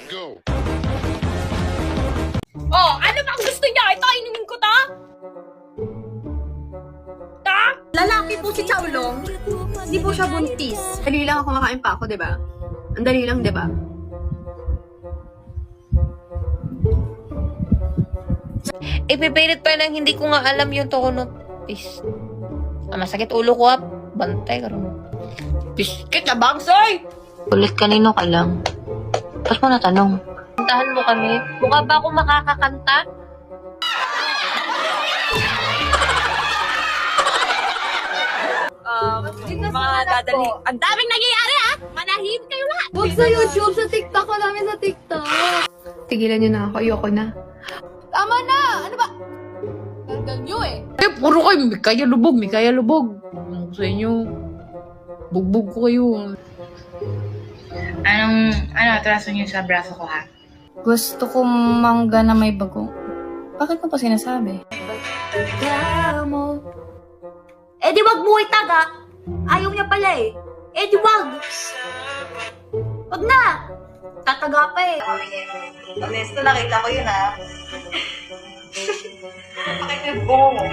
Go! Oh, ano bang gusto niya? Ito, inumin ko to? Ta? Lalaki po si Chowlong, hindi po siya buntis. Dali lang ako makain pa ako, di ba? Ang dali lang, di ba? Ipipilit pa lang hindi ko nga alam yung tono. Pis. Masakit ulo ko, ah. Bantay ka rin. Biskit na bangsoy! Ulit kanino ka lang? Ba't mo natanong? Kantahan mo kami. Mukha ba ako makakakanta? Mga dadali. Ang daming nangyayari, ah! Manahimik kayo lahat! Huwag sa YouTube, sa TikTok ko namin sa TikTok. Tigilan niyo na ako, ayoko na. Tama na! Ano ba? Gandal niyo eh. Puro kayo, may kaya lubog. Ano sa inyo? Bugbog ko kayo. Ano, atraso niyo sa braso ko, ha? Gusto ko mangga na may bagong. Bakit mo pa sinasabi? Eh di wag mo itaga. Ayaw niya pala eh. Eh di wag. Wag na. Tataga pa eh. Honesto, nakita ko yun, ha? Bakit yung bungo mo?